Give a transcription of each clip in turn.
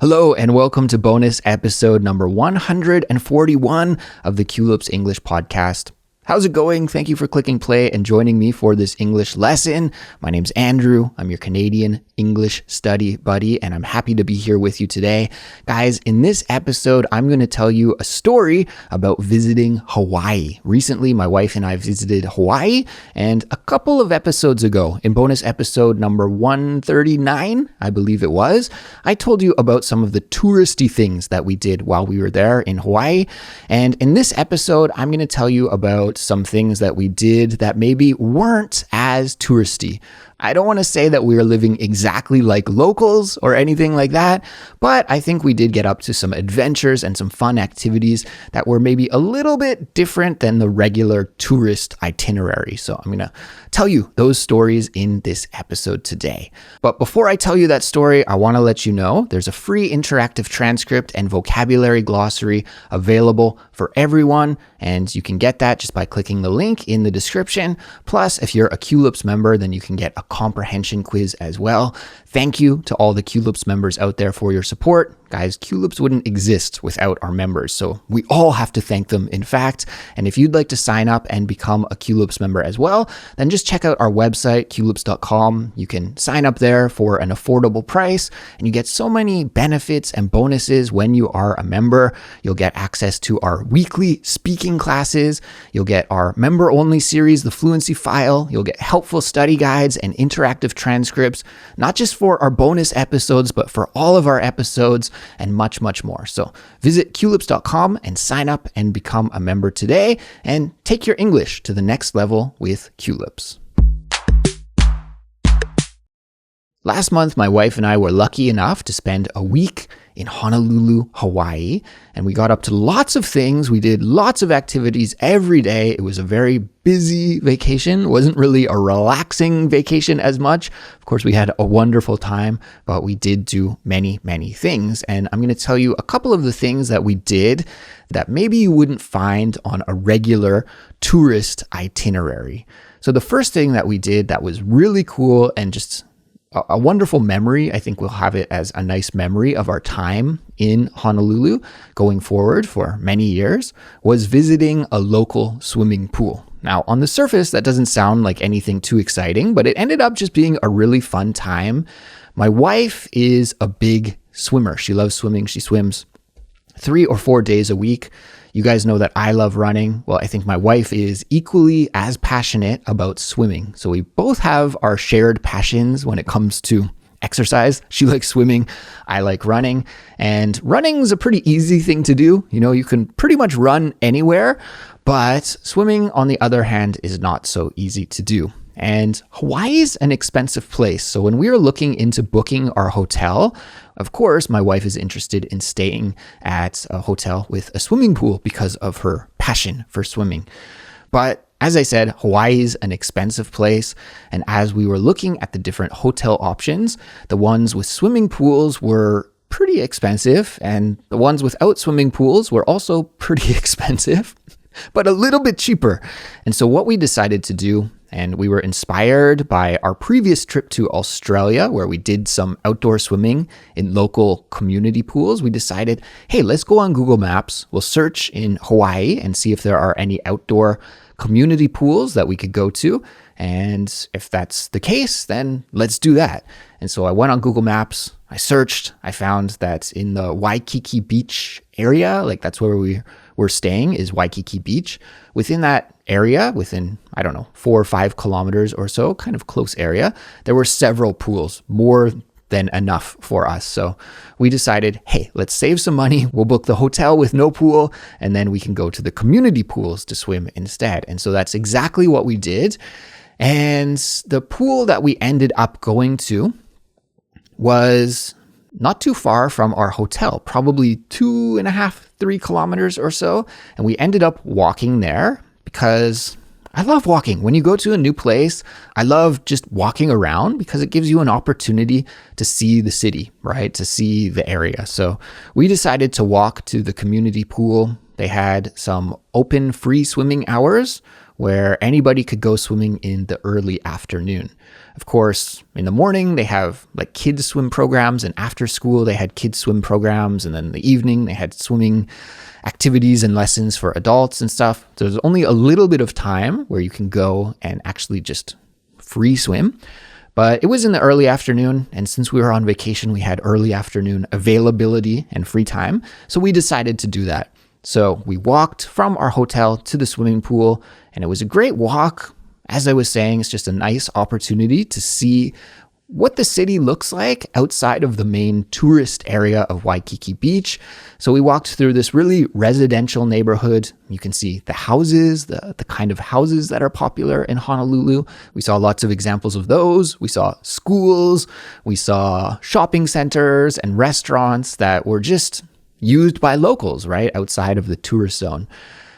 Hello and welcome to bonus episode number 141 of the Culips English podcast. How's it going? Thank you for clicking play and joining me for this English lesson. My name's Andrew. I'm your Canadian English study buddy, and I'm happy to be here with you today. Guys, in this episode, I'm going to tell you a story about visiting Hawaii. Recently, my wife and I visited Hawaii, and a couple of episodes ago, in bonus episode number 139, I believe it was, I told you about some of the touristy things that we did while we were there in Hawaii. And in this episode, I'm going to tell you about some things that we did that maybe weren't as touristy. I don't want to say that we are living exactly like locals or anything like that, but I think we did get up to some adventures and some fun activities that were maybe a little bit different than the regular tourist itinerary. So I'm going to tell you those stories in this episode today. But before I tell you that story, I want to let you know there's a free interactive transcript and vocabulary glossary available for everyone, and you can get that just by clicking the link in the description. Plus, if you're a Culips member, then you can get a comprehension quiz as well. Thank you to all the Culips members out there for your support. Guys, Culips wouldn't exist without our members, so we all have to thank them, in fact. And if you'd like to sign up and become a Culips member as well, then just check out our website, culips.com. You can sign up there for an affordable price, and you get so many benefits and bonuses when you are a member. You'll get access to our weekly speaking classes. You'll get our member-only series, the Fluency File. You'll get helpful study guides and interactive transcripts, not just for our bonus episodes, but for all of our episodes, and much, much more. So visit culips.com and sign up and become a member today and take your English to the next level with Culips. Last month, my wife and I were lucky enough to spend a week in Honolulu, Hawaii, and we got up to lots of things. We did lots of activities every day. It was a very busy vacation. It wasn't really a relaxing vacation as much. Of course, we had a wonderful time, but we did do many, many things. And I'm going to tell you a couple of the things that we did that maybe you wouldn't find on a regular tourist itinerary. So the first thing that we did that was really cool and just a wonderful memory, I think we'll have it as a nice memory of our time in Honolulu going forward for many years, was visiting a local swimming pool. Now, on the surface, that doesn't sound like anything too exciting, but it ended up just being a really fun time. My wife is a big swimmer. She loves swimming. She swims 3 or 4 days a week. You guys know that I love running. Well, I think my wife is equally as passionate about swimming. So we both have our shared passions when it comes to exercise. She likes swimming. I like running. And running is a pretty easy thing to do. You know, you can pretty much run anywhere. But swimming, on the other hand, is not so easy to do. And Hawaii is an expensive place. So when we were looking into booking our hotel, of course, my wife is interested in staying at a hotel with a swimming pool because of her passion for swimming. But as I said, Hawaii is an expensive place. And as we were looking at the different hotel options, the ones with swimming pools were pretty expensive. And the ones without swimming pools were also pretty expensive, but a little bit cheaper. And so what we decided to do, and we were inspired by our previous trip to Australia, where we did some outdoor swimming in local community pools. We decided, hey, let's go on Google Maps. We'll search in Hawaii and see if there are any outdoor community pools that we could go to. And if that's the case, then let's do that. And so I went on Google Maps. I searched. I found that in the Waikiki Beach area, like that's where we were staying, is Waikiki Beach. Within that area, within, 4 or 5 kilometers or so, kind of close area, there were several pools, more than enough for us. So we decided, hey, let's save some money. We'll book the hotel with no pool, and then we can go to the community pools to swim instead. And so that's exactly what we did. And the pool that we ended up going to was not too far from our hotel, probably 2.5, 3 kilometers or so. And we ended up walking there because I love walking. When you go to a new place, I love just walking around because it gives you an opportunity to see the city, right? To see the area. So we decided to walk to the community pool. They had some open free swimming hours, where anybody could go swimming in the early afternoon. Of course, in the morning, they have like kids swim programs, and after school, they had kids swim programs. And then in the evening, they had swimming activities and lessons for adults and stuff. So there's only a little bit of time where you can go and actually just free swim. But it was in the early afternoon, and since we were on vacation, we had early afternoon availability and free time. So we decided to do that. So we walked from our hotel to the swimming pool, and it was a great walk. As I was saying, it's just a nice opportunity to see what the city looks like outside of the main tourist area of Waikiki Beach. So we walked through this really residential neighborhood. You can see the houses, the kind of houses that are popular in Honolulu. We saw lots of examples of those. We saw schools, we saw shopping centers and restaurants that were just used by locals, right, outside of the tourist zone.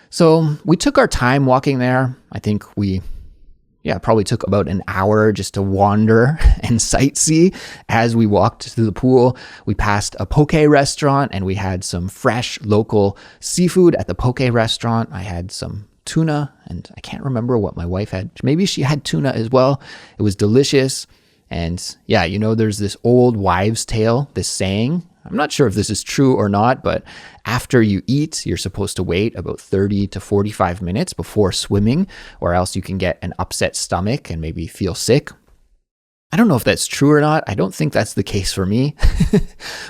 So we took our time walking there. I think we probably took about an hour just to wander and sightsee as we walked to the pool. We passed a poke restaurant and we had some fresh local seafood at the poke restaurant. I had some tuna, and I can't remember what my wife had. Maybe she had tuna as well. It was delicious. And yeah, there's this old wives' tale, this saying. I'm not sure if this is true or not, but after you eat, you're supposed to wait about 30 to 45 minutes before swimming, or else you can get an upset stomach and maybe feel sick. I don't know if that's true or not. I don't think that's the case for me.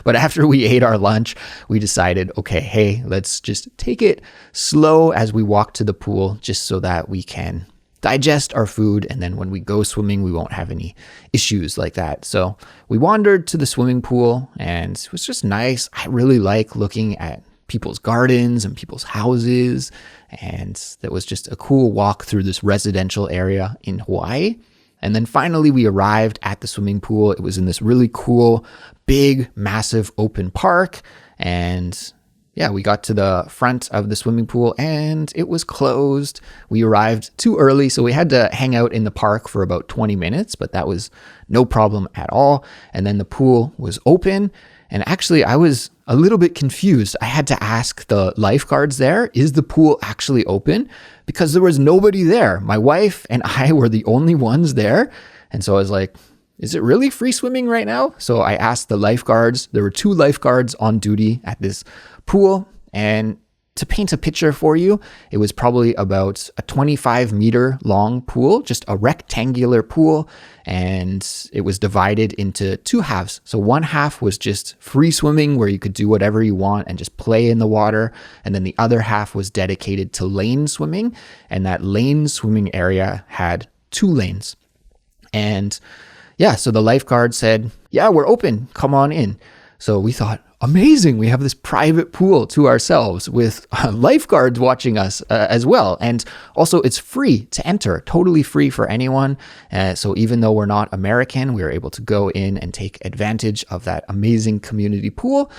But after we ate our lunch, we decided, okay, hey, let's just take it slow as we walk to the pool, just so that we can digest our food, and then when we go swimming, we won't have any issues like that. So we wandered to the swimming pool, and it was just nice. I really like looking at people's gardens and people's houses, and that was just a cool walk through this residential area in Hawaii. And then finally we arrived at the swimming pool. It was in this really cool, big, massive open park, and we got to the front of the swimming pool and it was closed. We arrived too early, so we had to hang out in the park for about 20 minutes, but that was no problem at all. And then the pool was open, and actually I was a little bit confused. I had to ask the lifeguards there, is the pool actually open? Because there was nobody there. My wife and I were the only ones there. And so I was like, is it really free swimming right now? So I asked the lifeguards. There were 2 lifeguards on duty at this pool. And to paint a picture for you, it was probably about a 25-meter long pool, just a rectangular pool. And it was divided into 2 halves. So one half was just free swimming, where you could do whatever you want and just play in the water. And then the other half was dedicated to lane swimming. And that lane swimming area had 2 lanes. And so the lifeguard said, we're open, come on in. So we thought, amazing, we have this private pool to ourselves with lifeguards watching us as well. And also it's free to enter, totally free for anyone. So even though we're not American, we were able to go in and take advantage of that amazing community pool.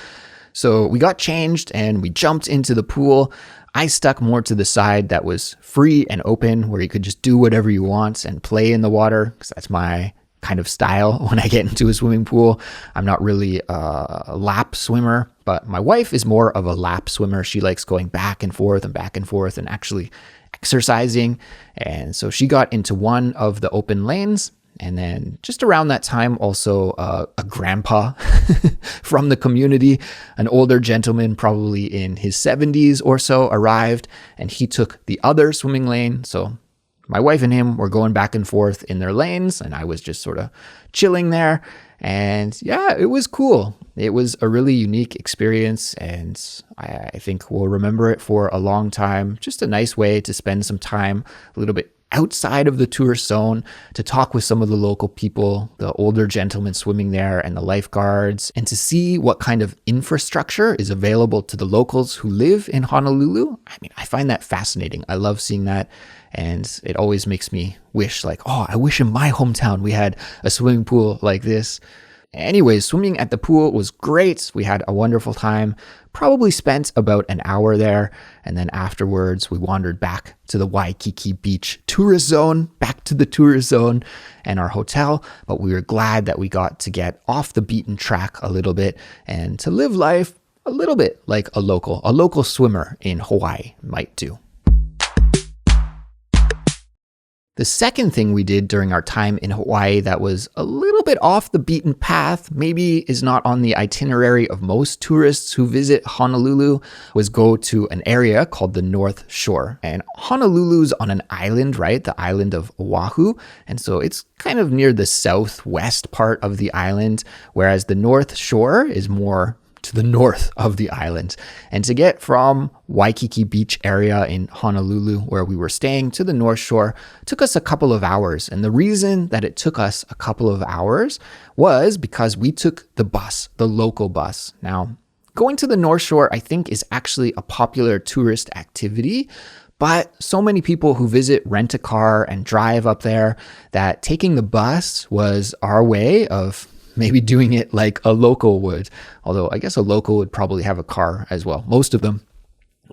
So we got changed and we jumped into the pool. I stuck more to the side that was free and open, where you could just do whatever you want and play in the water, because that's my kind of style when I get into a swimming pool. I'm not really a lap swimmer, but my wife is more of a lap swimmer. She likes going back and forth and actually exercising. And so she got into one of the open lanes. And then just around that time, also a grandpa from the community, an older gentleman, probably in his 70s or so, arrived, and he took the other swimming lane. So my wife and him were going back and forth in their lanes, and I was just sort of chilling there. And it was cool. It was a really unique experience, and I think we'll remember it for a long time. Just a nice way to spend some time a little bit outside of the tourist zone, to talk with some of the local people, the older gentlemen swimming there and the lifeguards, and to see what kind of infrastructure is available to the locals who live in Honolulu. I mean, I find that fascinating. I love seeing that. And it always makes me wish, I wish in my hometown we had a swimming pool like this. Anyways, swimming at the pool was great. We had a wonderful time, probably spent about an hour there. And then afterwards, we wandered back to the Waikiki Beach tourist zone, back to the tourist zone and our hotel. But we were glad that we got to get off the beaten track a little bit and to live life a little bit like a local swimmer in Hawaii might do. The second thing we did during our time in Hawaii that was a little bit off the beaten path, maybe is not on the itinerary of most tourists who visit Honolulu, was go to an area called the North Shore. And Honolulu's on an island, right? The island of Oahu. And so it's kind of near the southwest part of the island, whereas the North Shore is more to the north of the island. And to get from Waikiki Beach area in Honolulu, where we were staying, to the North Shore took us a couple of hours. And the reason that it took us a couple of hours was because we took the bus, the local bus. Now, going to the North Shore, I think, is actually a popular tourist activity. But so many people who visit rent a car and drive up there that taking the bus was our way of maybe doing it like a local would. Although I guess a local would probably have a car as well, most of them.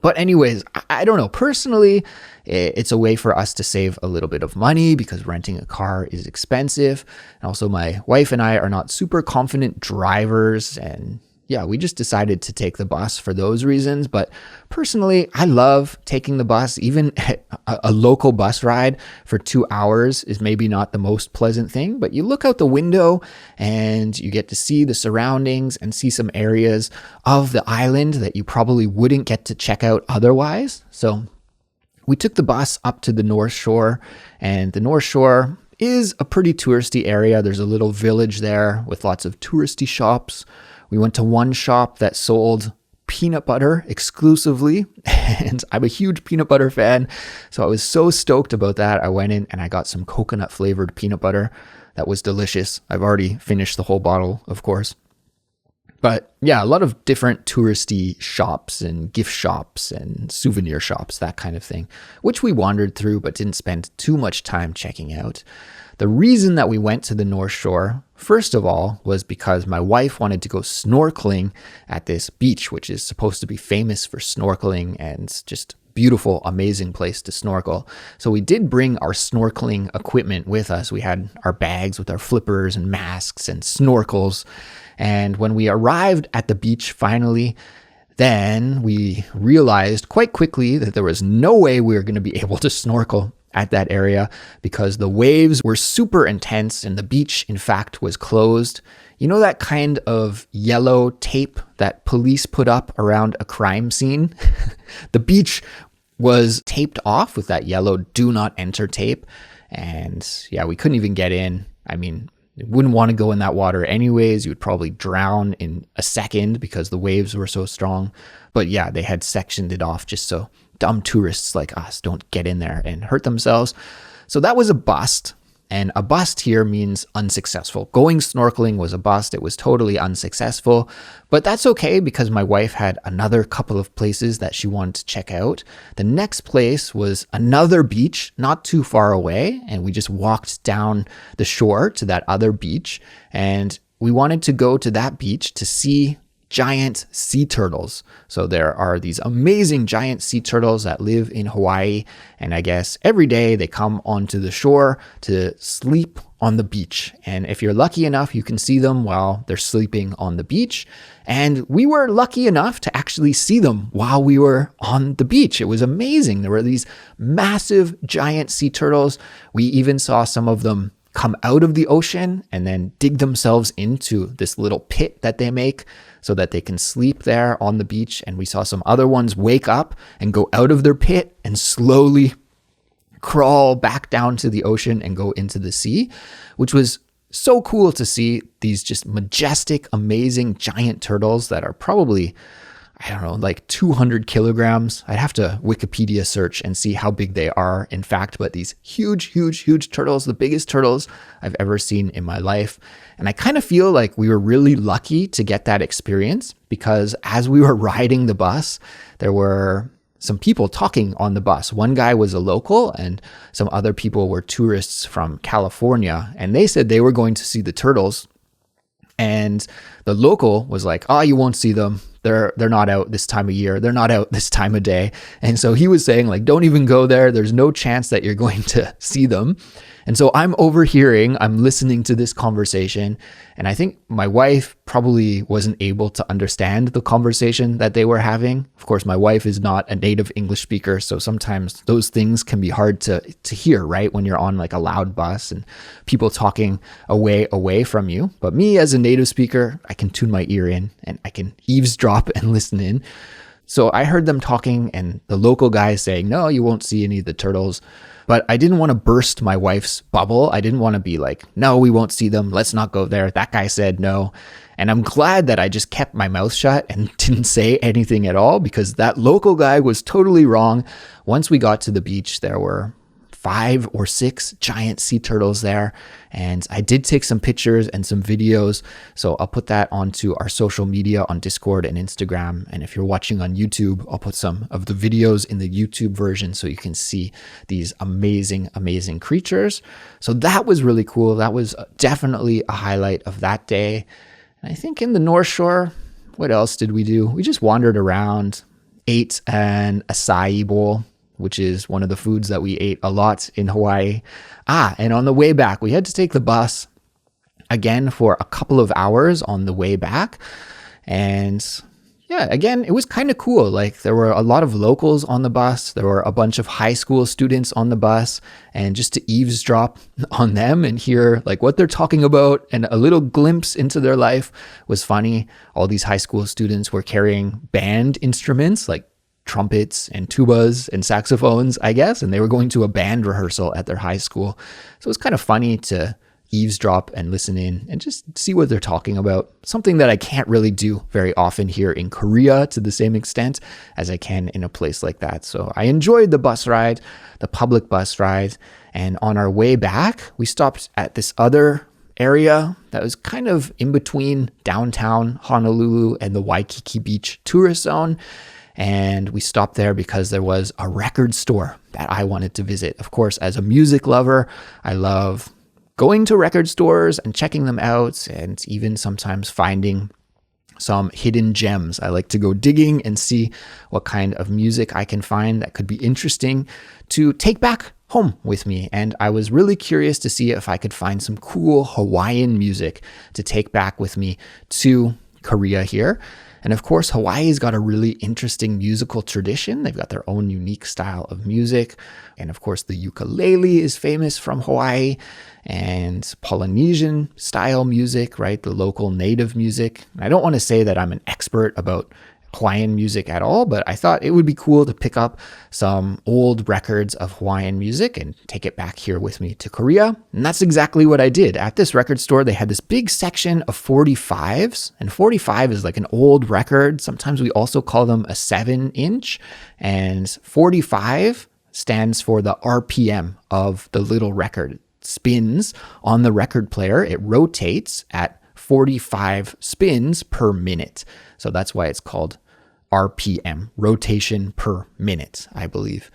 But anyways, I don't know. Personally, it's a way for us to save a little bit of money because renting a car is expensive. And also my wife and I are not super confident drivers, and yeah, we just decided to take the bus for those reasons. But personally, I love taking the bus. Even a local bus ride for 2 hours is maybe not the most pleasant thing, but you look out the window and you get to see the surroundings and see some areas of the island that you probably wouldn't get to check out otherwise. So we took the bus up to the North Shore, and the North Shore is a pretty touristy area. There's a little village there with lots of touristy shops. We went to one shop that sold peanut butter exclusively, and I'm a huge peanut butter fan, so I was so stoked about that. I went in and I got some coconut flavored peanut butter. That was delicious. I've already finished the whole bottle, of course. But yeah, a lot of different touristy shops and gift shops and souvenir shops, that kind of thing, which we wandered through but didn't spend too much time checking out. The reason that we went to the North Shore, first of all, was because my wife wanted to go snorkeling at this beach, which is supposed to be famous for snorkeling and just beautiful, amazing place to snorkel. So we did bring our snorkeling equipment with us. We had our bags with our flippers and masks and snorkels. And when we arrived at the beach finally, then we realized quite quickly that there was no way we were going to be able to snorkel at that area because the waves were super intense and the beach, in fact, was closed. You know that kind of yellow tape that police put up around a crime scene? The beach was taped off with that yellow do not enter tape. And yeah, we couldn't even get in. I mean, you wouldn't want to go in that water anyways. You would probably drown in a second because the waves were so strong. But yeah, they had sectioned it off just so dumb tourists like us don't get in there and hurt themselves. So that was a bust. And a bust here means unsuccessful. Going snorkeling was a bust. It was totally unsuccessful. But that's okay because my wife had another couple of places that she wanted to check out. The next place was another beach not too far away. And we just walked down the shore to that other beach. And we wanted to go to that beach to see giant sea turtles. So there are these amazing giant sea turtles that live in Hawaii. And I guess every day they come onto the shore to sleep on the beach. And if you're lucky enough, you can see them while they're sleeping on the beach. And we were lucky enough to actually see them while we were on the beach. It was amazing. There were these massive giant sea turtles. We even saw some of them come out of the ocean and then dig themselves into this little pit that they make so that they can sleep there on the beach. And we saw some other ones wake up and go out of their pit and slowly crawl back down to the ocean and go into the sea, which was so cool to see. These just majestic, amazing giant turtles that are probably, I don't know, like 200 kilograms. I'd have to Wikipedia search and see how big they are, in fact, but these huge, huge, huge turtles, the biggest turtles I've ever seen in my life. And I kind of feel like we were really lucky to get that experience because as we were riding the bus, there were some people talking on the bus. One guy was a local and some other people were tourists from California, and they said they were going to see the turtles. And the local was like, oh, you won't see them. They're not out this time of year. They're not out this time of day. And so he was saying, like, don't even go there. There's no chance that you're going to see them. And so I'm listening to this conversation, And I think my wife probably wasn't able to understand the conversation that they were having. Of course, my wife is not a native English speaker, so sometimes those things can be hard to hear, right? When you're on like a loud bus and people talking away from you. But me as a native speaker, I can tune my ear in and I can eavesdrop and listen in. So I heard them talking and the local guy saying, no, you won't see any of the turtles. But I didn't want to burst my wife's bubble. I didn't want to be like, no, we won't see them. Let's not go there. That guy said no. And I'm glad that I just kept my mouth shut and didn't say anything at all, because that local guy was totally wrong. Once we got to the beach, there were 5 or 6 giant sea turtles there. And I did take some pictures and some videos. So I'll put that onto our social media on Discord and Instagram. And if you're watching on YouTube, I'll put some of the videos in the YouTube version so you can see these amazing, amazing creatures. So that was really cool. That was definitely a highlight of that day. And I think in the North Shore, what else did we do? We just wandered around, ate an acai bowl, which is one of the foods that we ate a lot in Hawaii. And on the way back, we had to take the bus again for a couple of hours on the way back. And yeah, again, it was kind of cool. Like there were a lot of locals on the bus. There were a bunch of high school students on the bus, and just to eavesdrop on them and hear like what they're talking about and a little glimpse into their life was funny. All these high school students were carrying band instruments like trumpets and tubas and saxophones, I guess, and they were going to a band rehearsal at their high school. So it was kind of funny to eavesdrop and listen in and just see what they're talking about. Something that I can't really do very often here in Korea to the same extent as I can in a place like that. So I enjoyed the bus ride, the public bus ride. And on our way back, we stopped at this other area that was kind of in between downtown Honolulu and the Waikiki Beach tourist zone. And we stopped there because there was a record store that I wanted to visit. Of course, as a music lover, I love going to record stores and checking them out, and even sometimes finding some hidden gems. I like to go digging and see what kind of music I can find that could be interesting to take back home with me. And I was really curious to see if I could find some cool Hawaiian music to take back with me to Korea here. And of course, Hawaii's got a really interesting musical tradition. They've got their own unique style of music. And of course, the ukulele is famous from Hawaii, and Polynesian style music, right? The local native music. I don't want to say that I'm an expert about Hawaiian music at all, but I thought it would be cool to pick up some old records of Hawaiian music and take it back here with me to Korea. And that's exactly what I did. At this record store, they had this big section of 45s, and 45 is like an old record. Sometimes we also call them a 7-inch, and 45 stands for the RPM of the little record. It spins on the record player. It rotates at 45 spins per minute. So that's why it's called RPM, rotation per minute, I believe.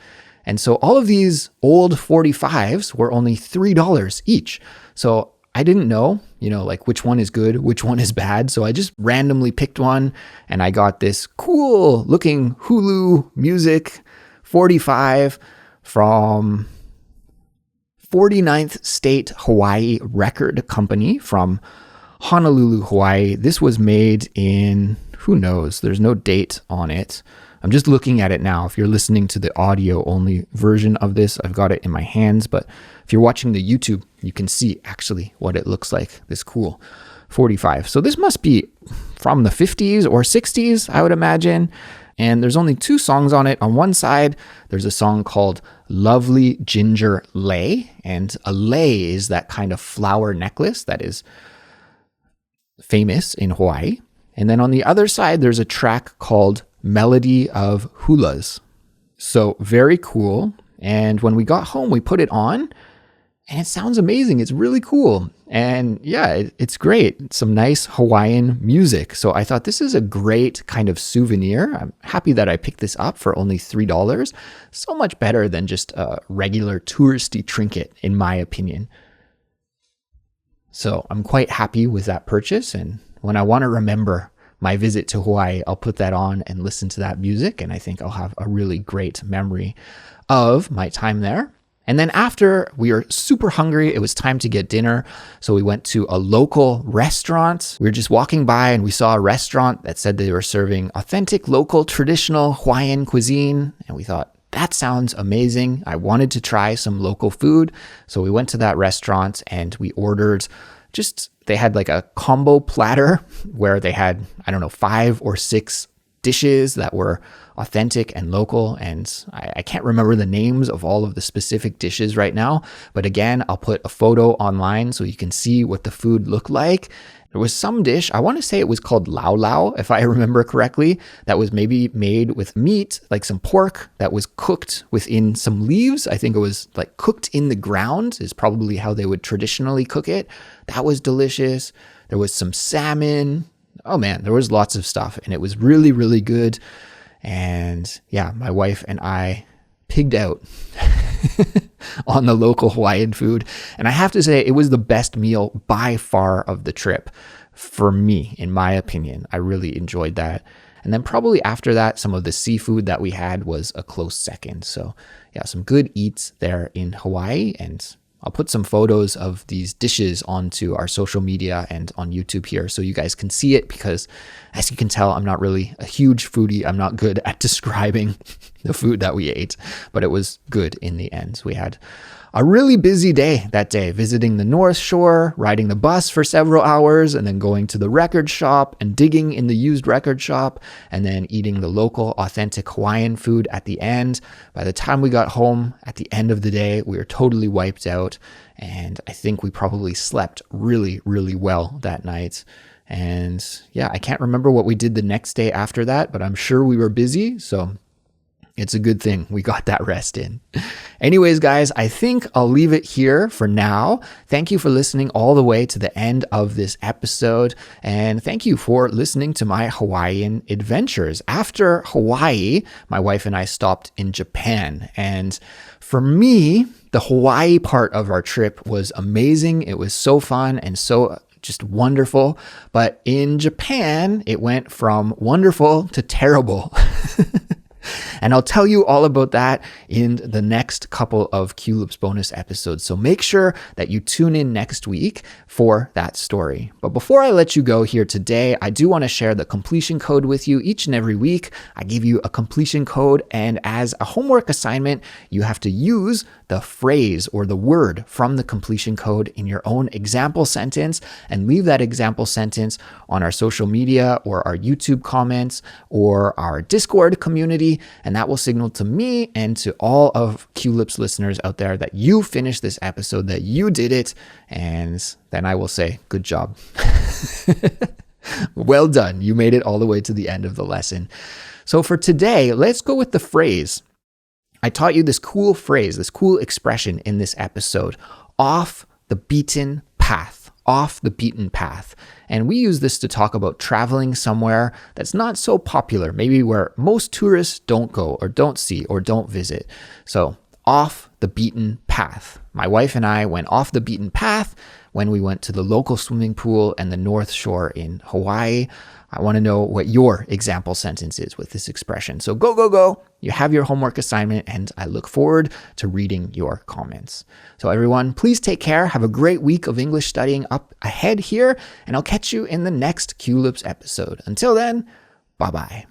And so all of these old 45s were only $3 each. So I didn't know, like which one is good, which one is bad. So I just randomly picked one, and I got this cool looking Hulu Music 45 from 49th State Hawaii Record Company from Honolulu, Hawaii. This was made in, who knows? There's no date on it. I'm just looking at it now. If you're listening to the audio only version of this, I've got it in my hands. But if you're watching the YouTube, you can see actually what it looks like, this cool 45. So this must be from the 50s or 60s, I would imagine. And there's only 2 songs on it. On one side, there's a song called Lovely Ginger Lei. And a lei is that kind of flower necklace that is famous in Hawaii. And then on the other side, there's a track called Melody of Hulas. So very cool. And when we got home, we put it on, and it sounds amazing. It's really cool. And yeah, it's great. It's some nice Hawaiian music. So I thought this is a great kind of souvenir. I'm happy that I picked this up for only $3. So much better than just a regular touristy trinket, in my opinion. So I'm quite happy with that purchase. And when I want to remember my visit to Hawaii, I'll put that on and listen to that music. And I think I'll have a really great memory of my time there. And then after we were super hungry, it was time to get dinner. So we went to a local restaurant. We were just walking by and we saw a restaurant that said they were serving authentic, local, traditional Hawaiian cuisine. And we thought, that sounds amazing. I wanted to try some local food. So we went to that restaurant and we ordered they had like a combo platter where they had, 5 or 6 dishes that were authentic and local. And I can't remember the names of all of the specific dishes right now. But again, I'll put a photo online so you can see what the food looked like. There was some dish, I want to say it was called lau lau, if I remember correctly, that was maybe made with meat, like some pork that was cooked within some leaves. I think it was like cooked in the ground is probably how they would traditionally cook it. That was delicious. There was some salmon. Oh man, there was lots of stuff and it was really, really good. And yeah, my wife and I pigged out on the local Hawaiian food. And I have to say, it was the best meal by far of the trip for me, in my opinion. I really enjoyed that. And then probably after that, some of the seafood that we had was a close second. So yeah, some good eats there in Hawaii. And I'll put some photos of these dishes onto our social media and on YouTube here so you guys can see it, because as you can tell, I'm not really a huge foodie. I'm not good at describing the food that we ate, but it was good in the end. We had a really busy day that day, visiting the North Shore, riding the bus for several hours, and then going to the record shop and digging in the used record shop, and then eating the local authentic Hawaiian food at the end. By the time we got home at the end of the day, we were totally wiped out, and I think we probably slept really, really well that night. And yeah, I can't remember what we did the next day after that, but I'm sure we were busy, so it's a good thing we got that rest in. Anyways, guys, I think I'll leave it here for now. Thank you for listening all the way to the end of this episode. And thank you for listening to my Hawaiian adventures. After Hawaii, my wife and I stopped in Japan. And for me, the Hawaii part of our trip was amazing. It was so fun and so just wonderful. But in Japan, it went from wonderful to terrible. And I'll tell you all about that in the next couple of Culips bonus episodes. So make sure that you tune in next week for that story. But before I let you go here today, I do want to share the completion code with you. Each and every week, I give you a completion code. And as a homework assignment, you have to use the phrase or the word from the completion code in your own example sentence, and leave that example sentence on our social media or our YouTube comments or our Discord community. And that will signal to me and to all of Culips listeners out there that you finished this episode, that you did it. And then I will say, good job. Well done. You made it all the way to the end of the lesson. So for today, let's go with the phrase. I taught you this cool phrase, this cool expression in this episode, off the beaten path. Off the beaten path. And we use this to talk about traveling somewhere that's not so popular, maybe where most tourists don't go or don't see or don't visit. So off the beaten path. My wife and I went off the beaten path when we went to the local swimming pool and the North Shore in Hawaii. I want to know what your example sentence is with this expression. So go, go, go. You have your homework assignment, and I look forward to reading your comments. So everyone, please take care. Have a great week of English studying up ahead here, and I'll catch you in the next Culips episode. Until then, bye-bye.